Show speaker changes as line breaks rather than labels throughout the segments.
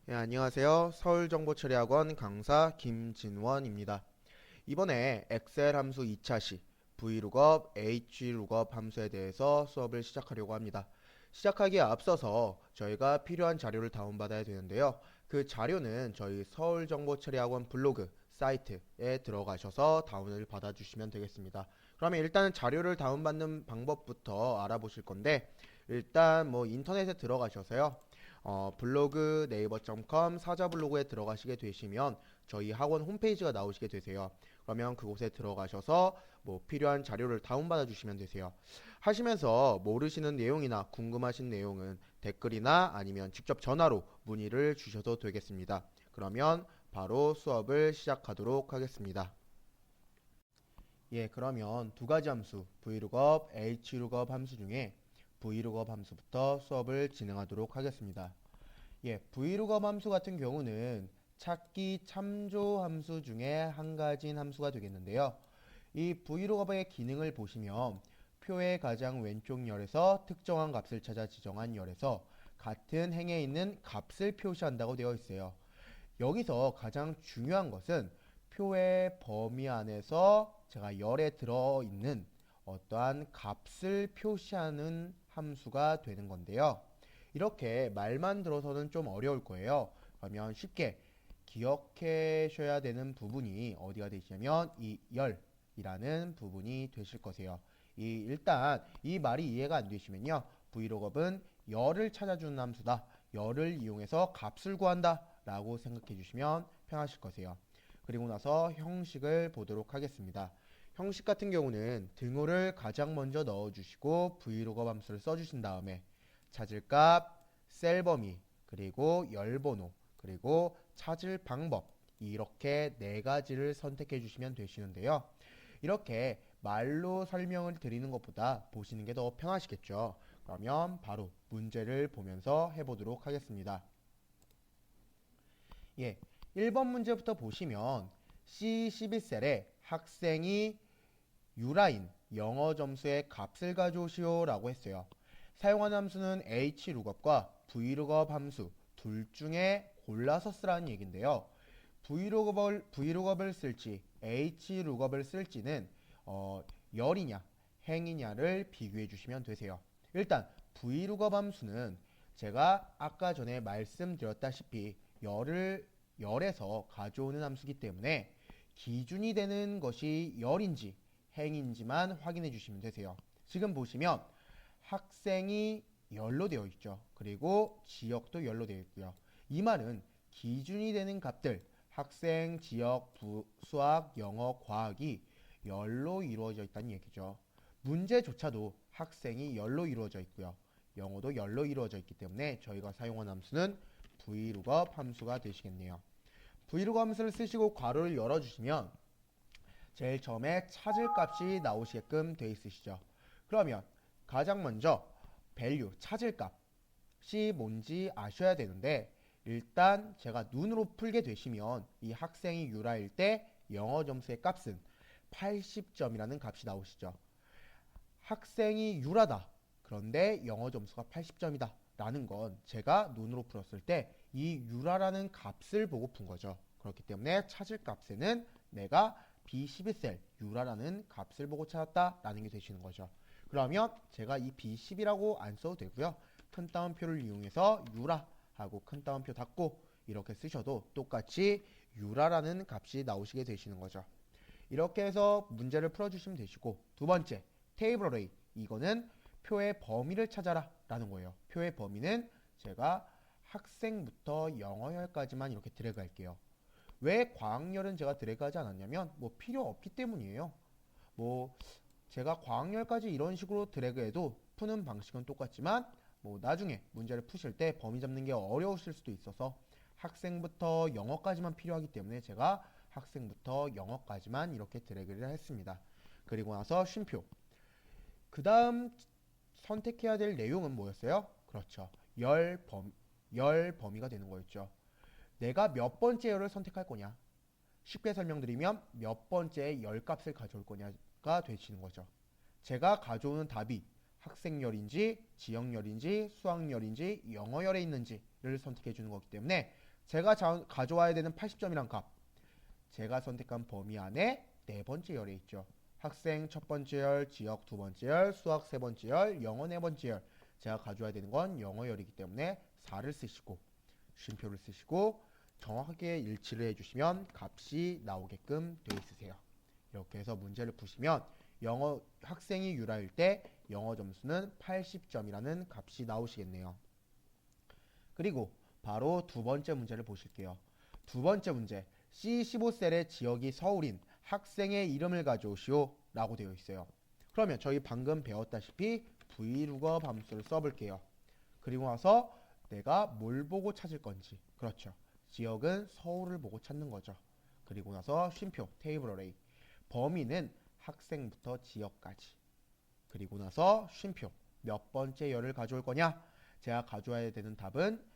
네, 안녕하세요. 서울정보처리학원 강사 김진원입니다. 이번에 엑셀 함수 2차 시 VLOOKUP, HLOOKUP 함수에 대해서 수업을 시작하려고 합니다. 시작하기에 앞서서 저희가 필요한 자료를 다운받아야 되는데요. 그 자료는 저희 서울정보처리학원 블로그 사이트에 들어가셔서 다운을 받아주시면 되겠습니다. 그러면 일단은 자료를 다운받는 방법부터 알아보실 건데, 일단 인터넷에 들어가셔서요. 블로그 네이버.com 사자블로그에 들어가시게 되시면 저희 학원 홈페이지가 나오시게 되세요. 그러면 그곳에 들어가셔서 필요한 자료를 다운받아 주시면 되세요. 하시면서 모르시는 내용이나 궁금하신 내용은 댓글이나 아니면 직접 전화로 문의를 주셔도 되겠습니다. 그러면 바로 수업을 시작하도록 하겠습니다. 예, 그러면 두 가지 함수 VLOOKUP, HLOOKUP 함수 중에 VLOOKUP 함수부터 수업을 진행하도록 하겠습니다. 예, VLOOKUP 함수 같은 경우는 찾기 참조 함수 중에 한 가지인 함수가 되겠는데요. 이 VLOOKUP의 기능을 보시면 표의 가장 왼쪽 열에서 특정한 값을 찾아 지정한 열에서 같은 행에 있는 값을 표시한다고 되어 있어요. 여기서 가장 중요한 것은 표의 범위 안에서 제가 열에 들어있는 어떠한 값을 표시하는 함수가 되는 건데요. 이렇게 말만 들어서는 좀 어려울 거예요. 그러면 쉽게 기억하셔야 되는 부분이 어디가 되시냐면 이 열이라는 부분이 되실 거세요. 일단 이 말이 이해가 안 되시면요. VLOOKUP은 열을 찾아주는 함수다. 열을 이용해서 값을 구한다 라고 생각해 주시면 편하실 거세요. 그리고 나서 형식을 보도록 하겠습니다. 형식 같은 경우는 등호를 가장 먼저 넣어주시고 VLOOKUP 함수를 써주신 다음에 찾을 값, 셀 범위, 그리고 열 번호, 그리고 찾을 방법, 이렇게 네 가지를 선택해 주시면 되시는데요. 이렇게 말로 설명을 드리는 것보다 보시는 게 더 편하시겠죠. 그러면 바로 문제를 보면서 해보도록 하겠습니다. 예, 1번 문제부터 보시면 C12셀에 학생이 유라인 영어 점수의 값을 가져오시오 라고 했어요. 사용하는 함수는 HLOOKUP과 VLOOKUP 함수 둘 중에 골라서 쓰라는 얘기인데요. VLOOKUP을 쓸지 HLOOKUP을 쓸지는 열이냐 행이냐를 비교해 주시면 되세요. 일단 VLOOKUP 함수는 제가 아까 전에 말씀드렸다시피 열에서 가져오는 함수이기 때문에 기준이 되는 것이 열인지 행인지만 확인해 주시면 되세요. 지금 보시면 학생이 열로 되어 있죠. 그리고 지역도 열로 되어 있고요. 이 말은 기준이 되는 값들 학생, 지역, 수학, 영어, 과학이 열로 이루어져 있다는 얘기죠. 문제조차도 학생이 열로 이루어져 있고요. 영어도 열로 이루어져 있기 때문에 저희가 사용한 함수는 VLOOKUP 함수가 되시겠네요. VLOOKUP 함수를 쓰시고 괄호를 열어주시면 제일 처음에 찾을 값이 나오시게끔 되어 있으시죠. 그러면 가장 먼저 value, 찾을 값이 뭔지 아셔야 되는데 일단 제가 눈으로 풀게 되시면 이 학생이 유라일 때 영어 점수의 값은 80점이라는 값이 나오시죠. 학생이 유라다. 그런데 영어 점수가 80점이다. 라는 건 제가 눈으로 풀었을 때 이 유라라는 값을 보고 푼 거죠. 그렇기 때문에 찾을 값에는 내가 B12셀 유라라는 값을 보고 찾았다라는 게 되시는 거죠. 그러면 제가 이 B10이라고 안 써도 되고요. 큰 따옴표를 이용해서 유라 하고 큰 따옴표 닫고 이렇게 쓰셔도 똑같이 유라라는 값이 나오시게 되시는 거죠. 이렇게 해서 문제를 풀어주시면 되시고 두 번째 테이블 어레이 이거는 표의 범위를 찾아라 라는 거예요. 표의 범위는 제가 학생부터 영어열까지만 이렇게 드래그 할게요. 왜 과학열은 제가 드래그 하지 않았냐면 필요 없기 때문이에요. 뭐 제가 과학열까지 이런 식으로 드래그해도 푸는 방식은 똑같지만 나중에 문제를 푸실 때 범위 잡는 게 어려우실 수도 있어서 학생부터 영어까지만 필요하기 때문에 제가 학생부터 영어까지만 이렇게 드래그를 했습니다. 그리고 나서 쉼표. 그 다음 선택해야 될 내용은 뭐였어요? 그렇죠. 열 범위가 되는 거였죠. 내가 몇 번째 열을 선택할 거냐? 쉽게 설명드리면 몇 번째 열 값을 가져올 거냐가 되시는 거죠. 제가 가져오는 답이 학생열인지 지역열인지 수학열인지 영어열에 있는지를 선택해 주는 거기 때문에 제가 가져와야 되는 80점이란 값, 제가 선택한 범위 안에 네 번째 열에 있죠. 학생 첫 번째 열, 지역 두 번째 열, 수학 세 번째 열, 영어 네 번째 열. 제가 가져와야 되는 건 영어 열이기 때문에 4를 쓰시고 쉼표를 쓰시고 정확하게 일치를 해주시면 값이 나오게끔 되어 있으세요. 이렇게 해서 문제를 푸시면 영어 학생이 유라일 때 영어 점수는 80점이라는 값이 나오시겠네요. 그리고 바로 두 번째 문제를 보실게요. 두 번째 문제, C15셀의 지역이 서울인 학생의 이름을 가져오시오 라고 되어 있어요. 그러면 저희 방금 배웠다시피 vlookup 함수를 써볼게요. 그리고 나서 내가 뭘 보고 찾을 건지, 그렇죠, 지역은 서울을 보고 찾는 거죠. 그리고 나서 쉼표 테이블 어레이, 범위는 학생부터 지역까지. 그리고 나서 쉼표 몇 번째 열을 가져올 거냐, 제가 가져와야 되는 답은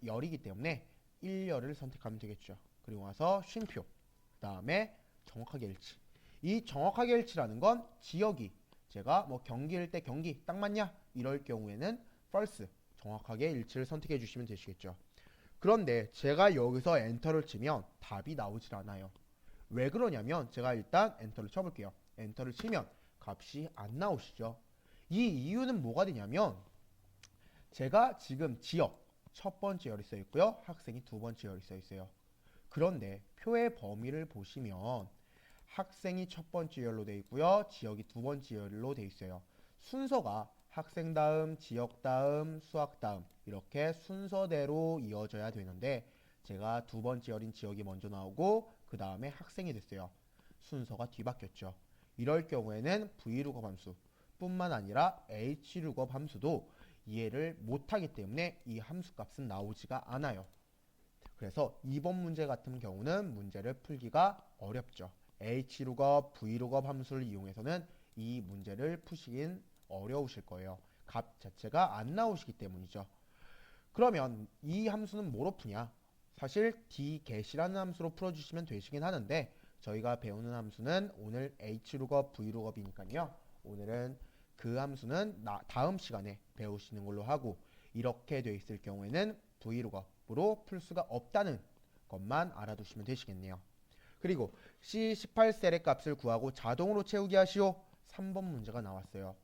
열이기 때문에 1열을 선택하면 되겠죠. 그리고 나서 쉼표, 그 다음에 정확하게 일치. 이 정확하게 일치라는 건 지역이 제가 뭐 경기일 때 경기 딱 맞냐 이럴 경우에는 false, 정확하게 일치를 선택해 주시면 되시겠죠. 그런데 제가 여기서 엔터를 치면 답이 나오질 않아요. 왜 그러냐면 제가 일단 엔터를 쳐볼게요. 엔터를 치면 값이 안 나오시죠. 이 이유는 뭐가 되냐면 제가 지금 지역 첫 번째 열이 써 있고요, 학생이 두 번째 열이 써 있어요. 그런데 표의 범위를 보시면 학생이 첫 번째 열로 되어 있고요, 지역이 두 번째 열로 되어 있어요. 순서가 학생 다음, 지역 다음, 수학 다음 이렇게 순서대로 이어져야 되는데 제가 두 번째 열인 지역이 먼저 나오고 그 다음에 학생이 됐어요. 순서가 뒤바뀌었죠. 이럴 경우에는 vlookup 함수 뿐만 아니라 hlookup 함수도 이해를 못하기 때문에 이 함수 값은 나오지가 않아요. 그래서 이번 문제 같은 경우는 문제를 풀기가 어렵죠. hlookup, vlookup 함수를 이용해서는 이 문제를 푸시긴 어려우실 거예요. 값 자체가 안 나오시기 때문이죠. 그러면 이 함수는 뭐로 푸냐? 사실 dget이라는 함수로 풀어주시면 되시긴 하는데 저희가 배우는 함수는 오늘 hlookup, vlookup이니까요. 오늘은 그 함수는 다음 시간에 배우시는 걸로 하고, 이렇게 돼 있을 경우에는 vlookup으로 풀 수가 없다는 것만 알아두시면 되시겠네요. 그리고 C18셀의 값을 구하고 자동으로 채우기 하시오. 3번 문제가 나왔어요.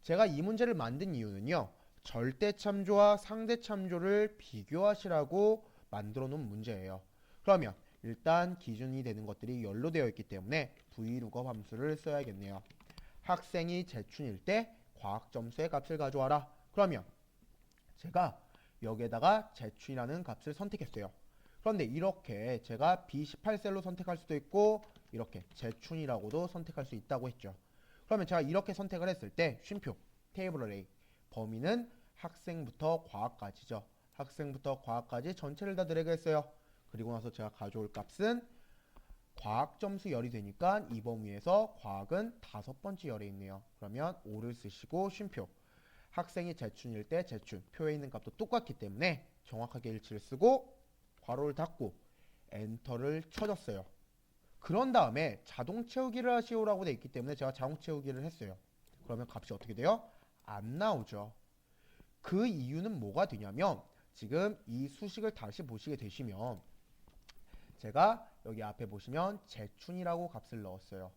제가 이 문제를 만든 이유는요, 절대 참조와 상대 참조를 비교하시라고 만들어 놓은 문제예요. 그러면 일단 기준이 되는 것들이 열로 되어 있기 때문에 vlookup 함수를 써야겠네요. 학생이 재춘일 때 과학 점수의 값을 가져와라. 그러면 제가 여기에다가 재춘이라는 값을 선택했어요. 그런데 이렇게 제가 B18셀로 선택할 수도 있고 이렇게 재춘이라고도 선택할 수 있다고 했죠. 그러면 제가 이렇게 선택을 했을 때 쉼표 테이블 어레이, 범위는 학생부터 과학까지죠. 학생부터 과학까지 전체를 다 드래그 했어요. 그리고 나서 제가 가져올 값은 과학 점수 열이 되니까 이 범위에서 과학은 다섯 번째 열에 있네요. 그러면 5를 쓰시고 쉼표, 학생이 재춘일 때 재춘, 표에 있는 값도 똑같기 때문에 정확하게 일치를 쓰고 괄호를 닫고 엔터를 쳐줬어요. 그런 다음에 자동 채우기를 하시오라고 돼 있기 때문에 제가 자동 채우기를 했어요. 그러면 값이 어떻게 돼요? 안 나오죠. 그 이유는 뭐가 되냐면 지금 이 수식을 다시 보시게 되시면 제가 여기 앞에 보시면 재춘이라고 값을 넣었어요.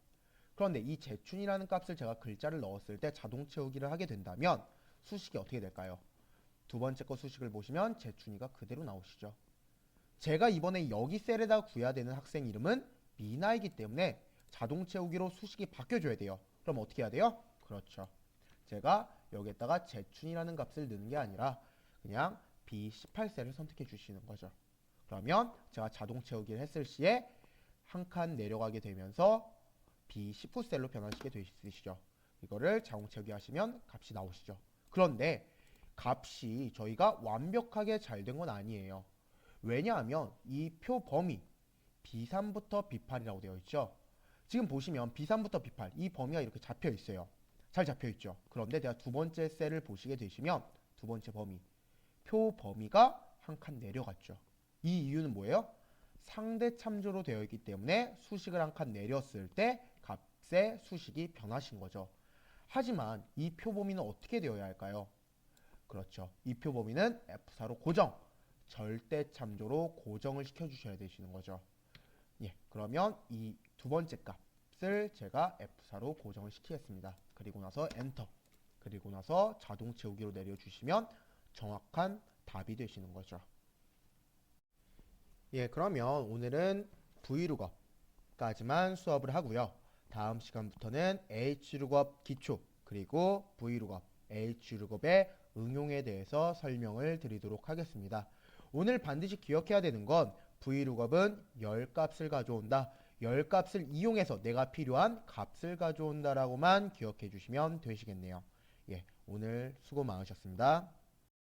그런데 이 재춘이라는 값을 제가 글자를 넣었을 때 자동 채우기를 하게 된다면 수식이 어떻게 될까요? 두 번째 거 수식을 보시면 재춘이가 그대로 나오시죠. 제가 이번에 여기 셀에다 구해야 되는 학생 이름은 미나이기 때문에 자동 채우기로 수식이 바뀌어줘야 돼요. 그럼 어떻게 해야 돼요? 그렇죠, 제가 여기에다가 재춘이라는 값을 넣는 게 아니라 그냥 B18셀을 선택해 주시는 거죠. 그러면 제가 자동 채우기를 했을 시에 한 칸 내려가게 되면서 B19셀로 변환시게 되시죠. 이거를 자동 채우기 하시면 값이 나오시죠. 그런데 값이 저희가 완벽하게 잘 된 건 아니에요. 왜냐하면 이 표 범위 B3부터 B8이라고 되어 있죠. 지금 보시면 B3부터 B8 이 범위가 이렇게 잡혀 있어요. 잘 잡혀 있죠. 그런데 내가 두 번째 셀을 보시게 되시면 두 번째 범위, 표 범위가 한 칸 내려갔죠. 이 이유는 뭐예요? 상대 참조로 되어 있기 때문에 수식을 한 칸 내렸을 때 값의 수식이 변하신 거죠. 하지만 이 표 범위는 어떻게 되어야 할까요? 그렇죠, 이 표 범위는 F4로 고정, 절대 참조로 고정을 시켜주셔야 되시는 거죠. 예, 그러면 이 두 번째 값을 제가 F4로 고정을 시키겠습니다. 그리고 나서 엔터. 그리고 나서 자동 채우기로 내려주시면 정확한 답이 되시는 거죠. 예, 그러면 오늘은 Vlookup 까지만 수업을 하고요. 다음 시간부터는 Hlookup 기초 그리고 Vlookup, Hlookup의 응용에 대해서 설명을 드리도록 하겠습니다. 오늘 반드시 기억해야 되는 건 Vlookup은 열 값을 가져온다. 열 값을 이용해서 내가 필요한 값을 가져온다라고만 기억해 주시면 되시겠네요. 예, 오늘 수고 많으셨습니다.